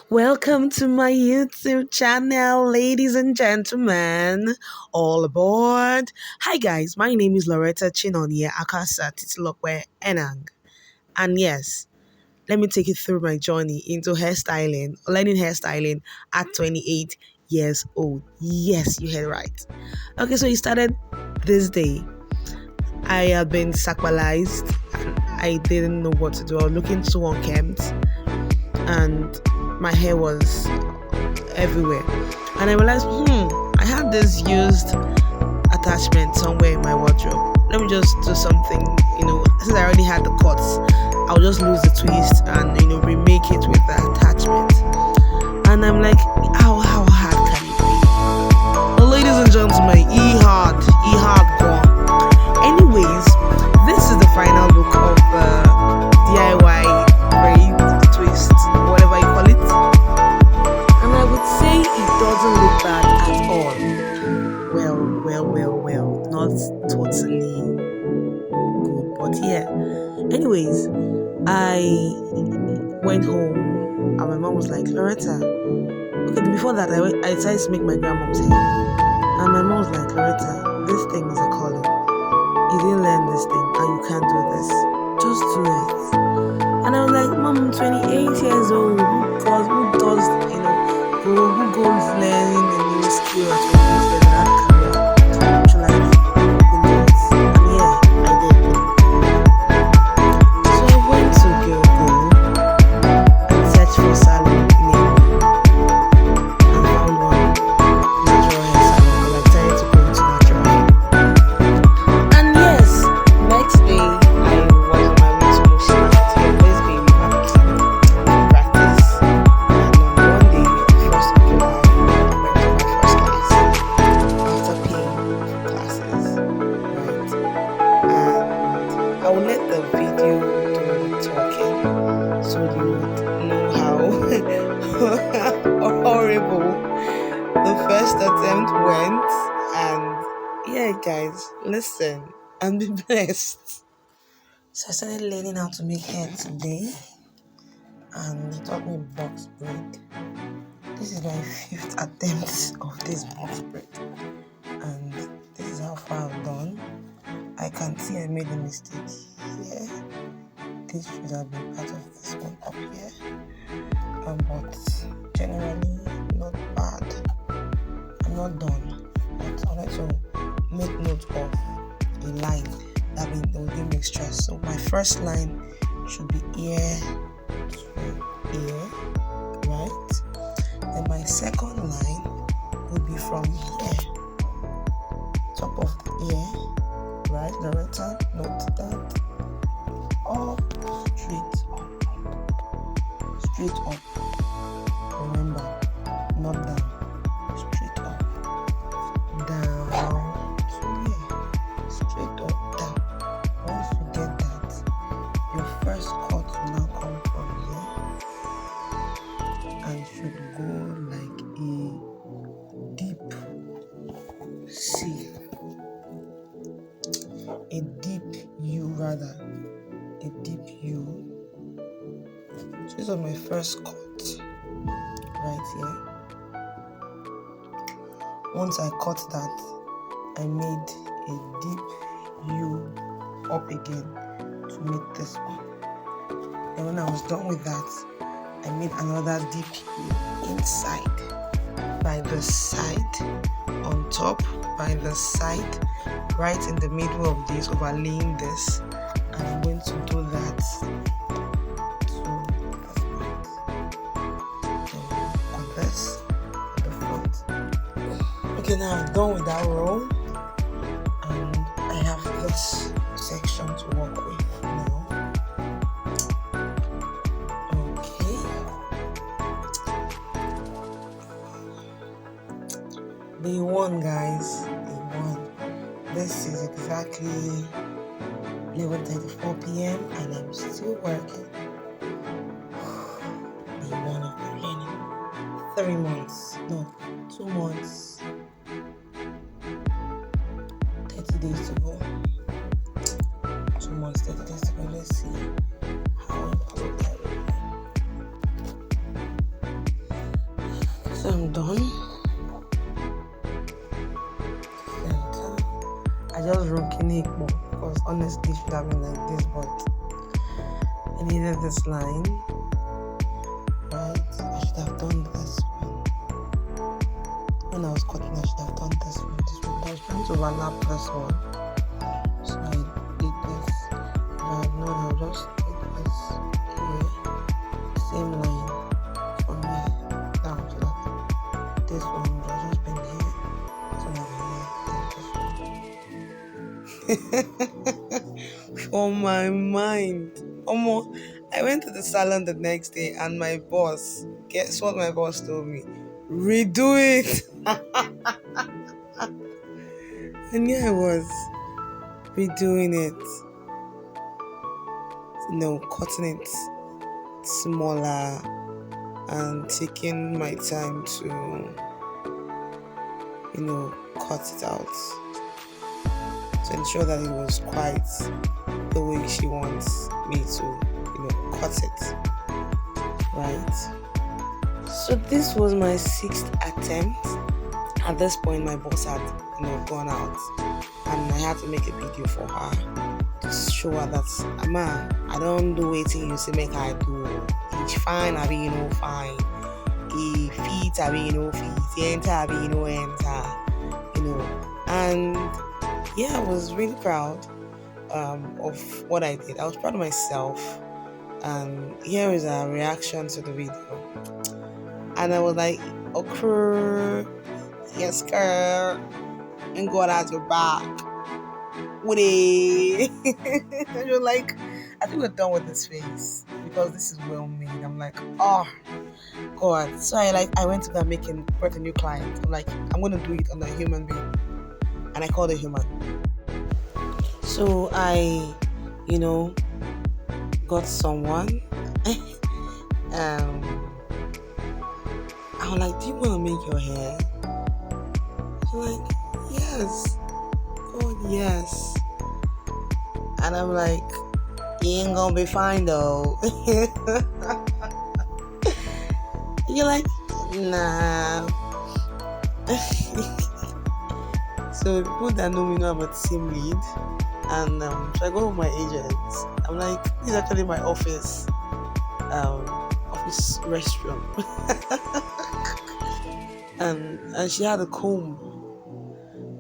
Welcome to my YouTube channel, ladies and gentlemen. All aboard. Hi guys, my name is Loretta Chinonye Akasa Titilokwe Enang. And yes, let me take you through my journey into hairstyling, learning hairstyling at 28 years old. Yes, you heard right. Okay, so it started this day. I had been sacralized. I didn't know what to do. I was looking so unkempt and my hair was everywhere. And I realized, I had this used attachment somewhere in my wardrobe. Let me just do something, since I already had the cuts, I'll just lose the twist and, remake it with the attachment. And I'm like, how hard can it be? Well, ladies and gentlemen, E hard gone. Anyways, this is the final look of the DIY braid twist, whatever you call it. And I would say it doesn't look bad at all. Well, not totally good, but yeah. Anyways, I went home and my mom was like, Loretta, okay, before that I decided to make my grandmom's hair. And my mom was like, Loretta, this thing is a calling. You didn't learn this thing and you can't do this. Just do it. And I was like, Mom, I'm 28 years old. Who does, who goes learning a new skill at 28 years and have career? So like, you know it. And yeah, I did. So I went to Go and searched for salon near me and found one natural hair salon because I decided to go into natural hair. And yes, next day I was on my way to Mushi to get this baby back practice. And on Monday, 1st of July, I went to my first class after paying for classes, right? And I will let the video do the talking so you would know how horrible the first attempt went. And yeah, guys, listen and be blessed. So I started learning how to make hair today, and he taught me box braid. This is my 5th attempt of this box braid, and this is how far I've done. I can see I made a mistake here. This should have been part of this one up here, but generally not bad. I'm not done, but I wanted to make note of a line that will give me stress. So my first line should be ear to ear, right? Then my second line would be from here, top of the ear, right? Loretta, note that. Up, straight up. Remember, not down, straight up, down to here, straight up, down. Once you get that, your first cut will now come from here and should go like a deep C, a deep U rather, a deep U. So this was my first cut right here. Once I cut that, I made a deep U up again to make this one. And when I was done with that, I made another deep U inside, by the side, on top, by the side, right in the middle of this, overlaying this. And I'm going to do that on this, at the front. Okay, now I'm done with that row, and I have this section to work with now. Okay. Day 1, guys. Day 1. This is exactly 11:34 p.m. and I'm still working. Day 1 of my learning. 3 months. No, 2 months. 30 days to go. 2 months, 30 days to go. Let's see how improved I will be. So I'm done. Center. I just wrote Kineko because honestly it should have been like this, but I needed this line. Right? I should have done this one. When I was cutting, I should have done this one. This one. I was trying to overlap this one. So I did this. If I had known, I would just did this here. Same line from here down so that this one would have just been here. So now here. For my mind. I went to the salon the next day and my boss, guess what my boss told me? Redo it. And yeah, I was redoing it. Cutting it smaller and taking my time to, cut it out to ensure that it was quite the way she wants me to, cut it. Right. So this was my 6th attempt. At this point, my boss had, gone out, and I had to make a video for her to show her that, Ama, I don't do anything you say make I do. It's fine, I be, fine. The feet, I be, feet. Enter, I be, enter. And yeah, I was really proud of what I did. I was proud of myself. And here is a reaction to the video. And I was like, okay, yes, girl, and God has your back. Woody. You're like, I think we're done with this face because this is well made. I'm like, oh God. So I went to go and brought a new client. I'm like, I'm gonna do it on a human being, and I called a human. So I, got someone. I was like, do you want to make your hair? She's like, yes. God, yes. And I'm like, you ain't gonna be fine though. You're like, nah. So people that know me know I'm a team lead. And so I go with my agents. I'm like, this is actually my office restroom. and she had a comb.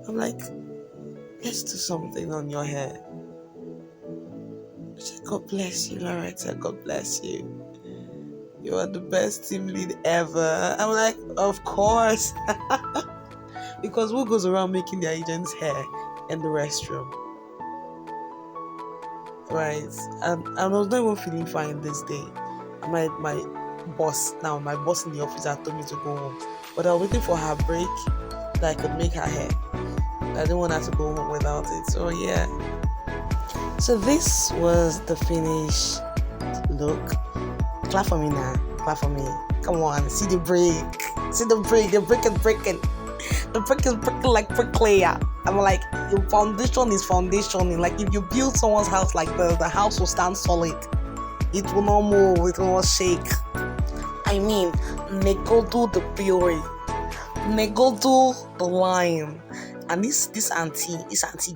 I'm like, let's do something on your hair. She said, God bless you, Loretta. God bless you. You are the best team lead ever. I'm like, of course. Because who goes around making their agent's hair in the restroom? Right. And I was not even feeling fine this day. My boss in the office had told me to go home. But I was waiting for her break that I could make her hair. I didn't want her to go home without it. So yeah. So this was the finished look. Clap for me now. Clap for me. Come on. See the break. See the break. The break is breaking. The brick is breaking like bricklayer. I'm like, your foundation is foundationing. Like if you build someone's house like this, the house will stand solid. It will not move. It will not shake. I mean, they go do the theory. They go do the line. And this auntie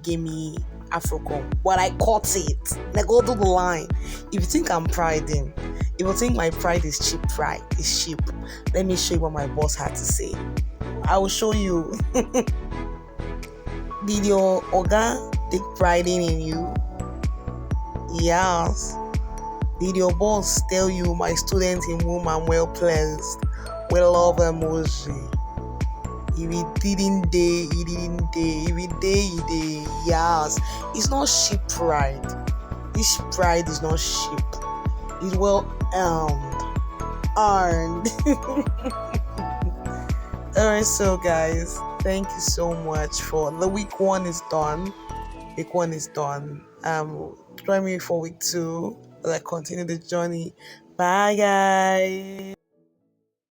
gave me Afrocom, but I caught it. They go do the line. If you think I'm priding, if you think my pride is cheap, pride is cheap. Let me show you what my boss had to say. I will show you. Did your Oga take pride in you? Yes. Did your boss tell you, my student in whom I'm well pleased, with love emoji? If he didn't day, he didn't day. If he day, he day. Yes. It's not sheep pride. This pride is not sheep. It's well earned. Alright, so guys, thank you so much for the week 1 is done. Week 1 is done. Join me for week 2 as I continue the journey. Bye guys.